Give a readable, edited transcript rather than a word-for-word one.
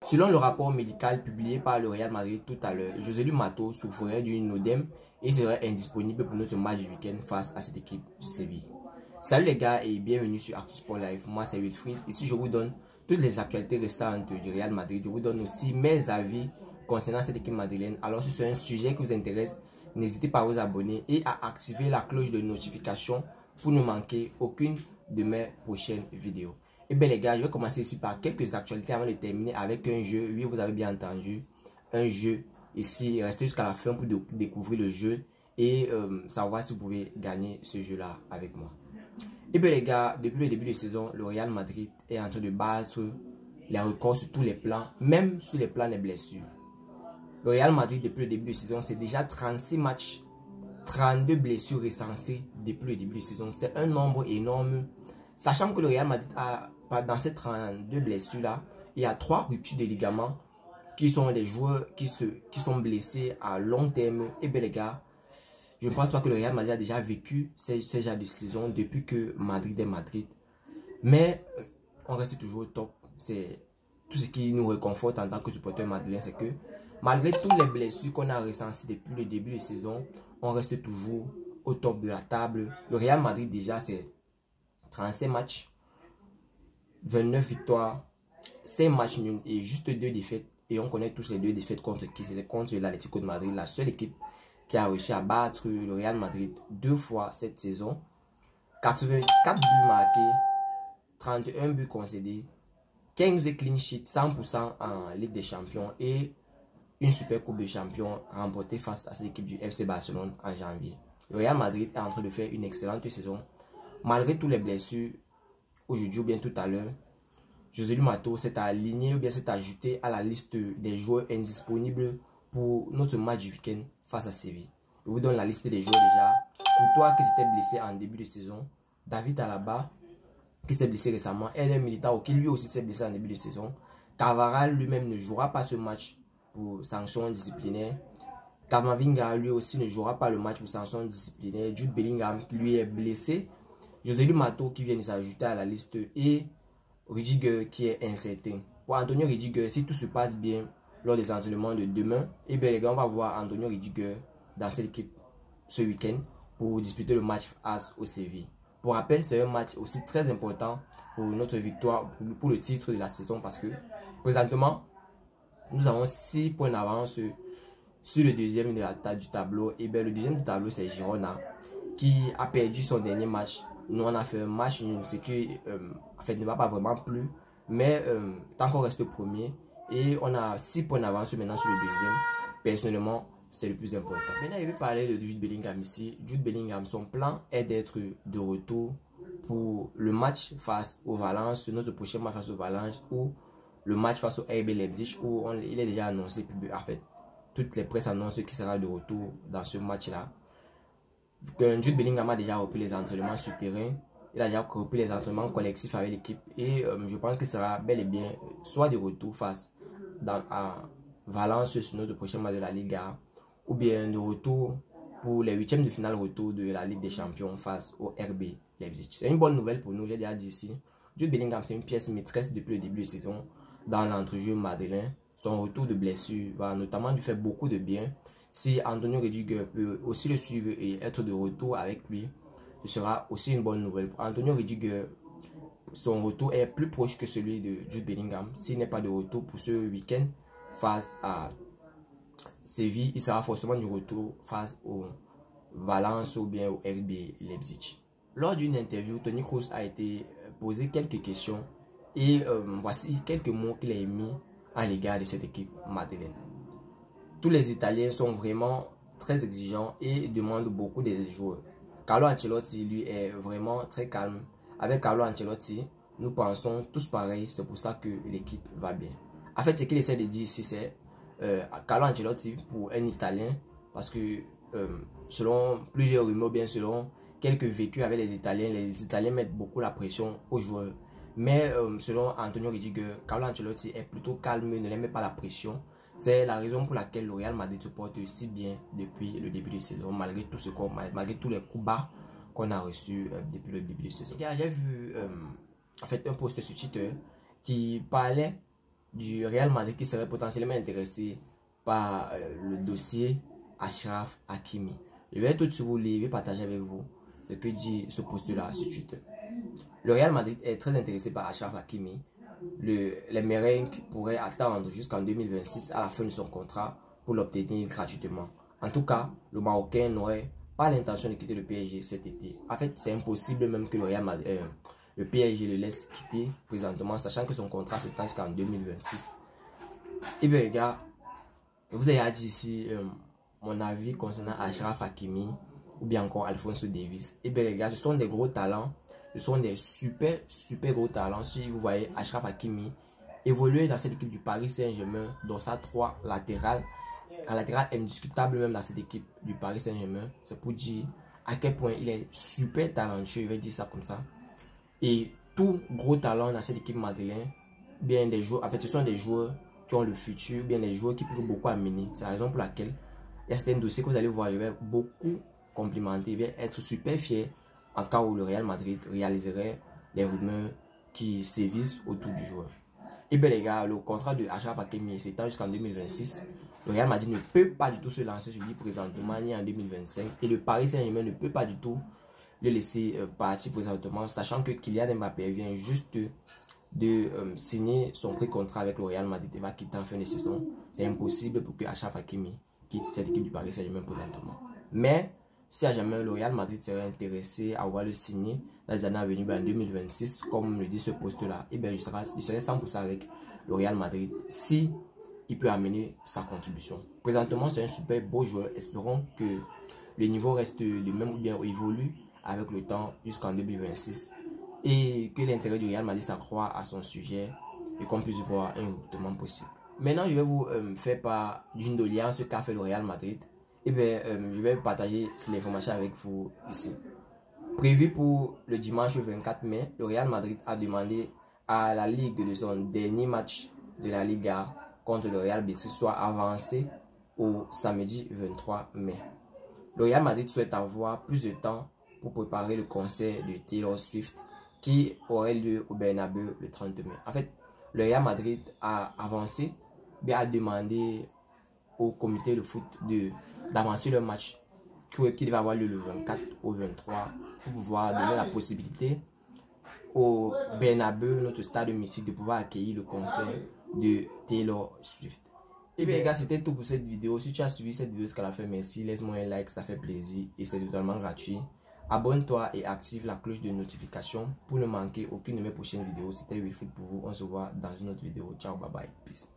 Selon le rapport médical publié par le Real Madrid tout à l'heure, Joselu Mató souffrirait d'une œdème et serait indisponible pour notre match du week-end face à cette équipe de Séville. Salut les gars et bienvenue sur Actu Sport Live. Moi c'est Wilfried. Ici je vous donne toutes les actualités restantes du Real Madrid. Je vous donne aussi mes avis concernant cette équipe madrilène. Alors si c'est un sujet qui vous intéresse, n'hésitez pas à vous abonner et à activer la cloche de notification pour ne manquer aucune de mes prochaines vidéos. Et bien les gars, je vais commencer ici par quelques actualités avant de terminer avec un jeu. Oui, vous avez bien entendu, un jeu ici. Restez jusqu'à la fin pour découvrir le jeu et savoir si vous pouvez gagner ce jeu-là avec moi. Et bien les gars, depuis le début de saison, le Real Madrid est en train de battre les records sur tous les plans, même sur les plans des blessures. Le Real Madrid, depuis le début de saison, c'est déjà 36 matchs, 32 blessures recensées depuis le début de saison. C'est un nombre énorme. Sachant que le Real Madrid a, dans ces 32 blessures-là, il y a 3 ruptures de ligaments qui sont des joueurs qui sont blessés à long terme. Et bien les gars, je ne pense pas que le Real Madrid a déjà vécu ce genre de saison depuis que Madrid est Madrid. Mais on reste toujours au top. C'est tout ce qui nous réconforte en tant que supporter madrilène, c'est que malgré toutes les blessures qu'on a recensées depuis le début de saison, on reste toujours au top de la table. Le Real Madrid déjà c'est 35 matchs, 29 victoires, 5 matchs nuls et juste 2 défaites. Et on connaît tous les 2 défaites contre qui? C'était contre l'Atlético de Madrid, la seule équipe qui a réussi à battre le Real Madrid 2 fois cette saison. 84 buts marqués, 31 buts concédés, 15 clean sheets, 100% en Ligue des Champions et une super coupe de champions remportée face à cette équipe du FC Barcelone en janvier. Le Real Madrid est en train de faire une excellente saison. Malgré toutes les blessures, aujourd'hui ou bien tout à l'heure, Joselu Mató s'est aligné ou bien s'est ajouté à la liste des joueurs indisponibles pour notre match du week-end face à Séville. Je vous donne la liste des joueurs déjà. Courtois qui s'était blessé en début de saison, David Alaba qui s'est blessé récemment, Eder Militao qui lui aussi s'est blessé en début de saison, Carvajal lui-même ne jouera pas ce match pour sanction disciplinaire, Camavinga lui aussi ne jouera pas le match pour sanction disciplinaire, Jude Bellingham lui est blessé, Joselu Mató qui vient de s'ajouter à la liste et Rudiger qui est incertain. Pour Antonio Rudiger, si tout se passe bien lors des entraînements de demain, et bien les gars, on va voir Antonio Rudiger dans cette équipe ce week-end pour disputer le match face au Séville. Pour rappel, c'est un match aussi très important pour notre victoire, pour le titre de la saison parce que présentement, nous avons 6 points d'avance sur le deuxième du tableau. Et bien le deuxième du tableau, c'est Girona qui a perdu son dernier match. Nous, on a fait un match, ce qui en fait ne va pas vraiment plus. Mais tant qu'on reste premier et on a 6 points d'avance maintenant sur le deuxième, personnellement, c'est le plus important. Maintenant, je vais parler de Jude Bellingham ici. Jude Bellingham, son plan est d'être de retour pour le match face au Valence, notre prochain match face au Valence ou le match face au RB Leipzig où il est déjà annoncé, en fait, toutes les presses annoncent qu'il sera de retour dans ce match-là. Jude Bellingham a déjà repris les entraînements sur terrain. Il a déjà repris les entraînements collectifs avec l'équipe et je pense qu'il sera bel et bien soit de retour face à Valence sur notre prochain match de la Liga ou bien de retour pour les 8e de finale retour de la Ligue des Champions face au RB Leipzig. C'est une bonne nouvelle pour nous, j'ai déjà dit ici. Jude Bellingham, c'est une pièce maîtresse depuis le début de saison dans l'entrejeu madrilène. Son retour de blessure va notamment lui faire beaucoup de bien. Si Antonio Rudiger peut aussi le suivre et être de retour avec lui, ce sera aussi une bonne nouvelle. Pour Antonio Rudiger, son retour est plus proche que celui de Jude Bellingham. S'il n'est pas de retour pour ce week-end face à Séville, il sera forcément du retour face au Valence ou bien au RB Leipzig. Lors d'une interview, Toni Kroos a été posé quelques questions et voici quelques mots qu'il a émis à l'égard de cette équipe madrilène. Tous les Italiens sont vraiment très exigeants et demandent beaucoup des joueurs. Carlo Ancelotti, lui, est vraiment très calme. Avec Carlo Ancelotti, nous pensons tous pareil, c'est pour ça que l'équipe va bien. En fait, ce qu'il essaie de dire ici, c'est Carlo Ancelotti pour un Italien, parce que selon plusieurs rumeurs, bien selon quelques vécus avec les Italiens mettent beaucoup la pression aux joueurs. Mais selon Antonio Rudiger, Carlo Ancelotti est plutôt calme, ne les met pas la pression. C'est la raison pour laquelle le Real Madrid se porte si bien depuis le début de saison, malgré tout ce malgré tous les coups bas qu'on a reçus depuis le début de saison. J'ai vu en fait un post sur Twitter qui parlait du Real Madrid qui serait potentiellement intéressé par le dossier Achraf Hakimi. Je vais tout de suite vous lire, je vais partager avec vous ce que dit ce post-là sur Twitter. Le Real Madrid est très intéressé par Achraf Hakimi. Les merengues pourraient attendre jusqu'en 2026 à la fin de son contrat pour l'obtenir gratuitement. En tout cas, le Marocain n'aurait pas l'intention de quitter le PSG cet été. En fait, c'est impossible même que le PSG le laisse quitter présentement, sachant que son contrat s'étend jusqu'en 2026. Et bien les gars, je vous ai dit ici mon avis concernant Achraf Hakimi ou bien encore Alphonso Davies. Et bien les gars, ce sont des gros talents. Ce sont des super gros talents. Si vous voyez Achraf Hakimi évoluer dans cette équipe du Paris Saint-Germain, dans sa 3 latérales, un latéral indiscutable même dans cette équipe du Paris Saint-Germain, c'est pour dire à quel point il est super talentueux, je vais dire ça comme ça. Et tout gros talent dans cette équipe madrilène, bien des joueurs, en fait ce sont des joueurs qui ont le futur, bien des joueurs qui peuvent beaucoup amener. C'est la raison pour laquelle il y a certains dossiers que vous allez voir, je vais beaucoup complimenter, je vais être super fier en cas où le Real Madrid réaliserait les rumeurs qui sévissent autour du joueur. Et bien les gars, le contrat de Achraf Hakimi s'étend jusqu'en 2026. Le Real Madrid ne peut pas du tout se lancer sur lui présentement ni en 2025. Et le Paris Saint-Germain ne peut pas du tout le laisser partir présentement, sachant que Kylian Mbappé vient juste de signer son pré-contrat avec le Real Madrid et va quitter en fin de saison. C'est impossible pour que Achraf Hakimi quitte cette équipe du Paris Saint-Germain présentement. Mais si à jamais le Real Madrid serait intéressé à voir le signer dans les années à venir, en 2026, comme le dit ce poste-là, et bien je serai 100% avec le Real Madrid si il peut amener sa contribution. Présentement, c'est un super beau joueur. Espérons que le niveau reste le même ou bien évolue avec le temps jusqu'en 2026 et que l'intérêt du Real Madrid s'accroît à son sujet et qu'on puisse voir un recrutement possible. Maintenant, je vais vous faire part d'une doléance qu'a fait le Real Madrid. Et bien, je vais partager l'information avec vous ici. Prévu pour le dimanche 24 mai, le Real Madrid a demandé à la Ligue de son dernier match de la Liga contre le Real Betis soit avancé au samedi 23 mai. Le Real Madrid souhaite avoir plus de temps pour préparer le concert de Taylor Swift qui aurait lieu au Bernabeu le 30 mai. En fait, le Real Madrid a avancé, bien a demandé au comité de foot d'avancer le match qui devait avoir lieu le 24 au 23 pour pouvoir donner la possibilité au Bernabeu, notre stade mythique, de pouvoir accueillir le concert de Taylor Swift. Et bien les gars, c'était tout pour cette vidéo. Si tu as suivi cette vidéo jusqu'à la fin, merci. Laisse-moi un like, ça fait plaisir et c'est totalement gratuit. Abonne-toi et active la cloche de notification pour ne manquer aucune de mes prochaines vidéos. C'était Wilfried pour vous. On se voit dans une autre vidéo. Ciao, bye bye, peace.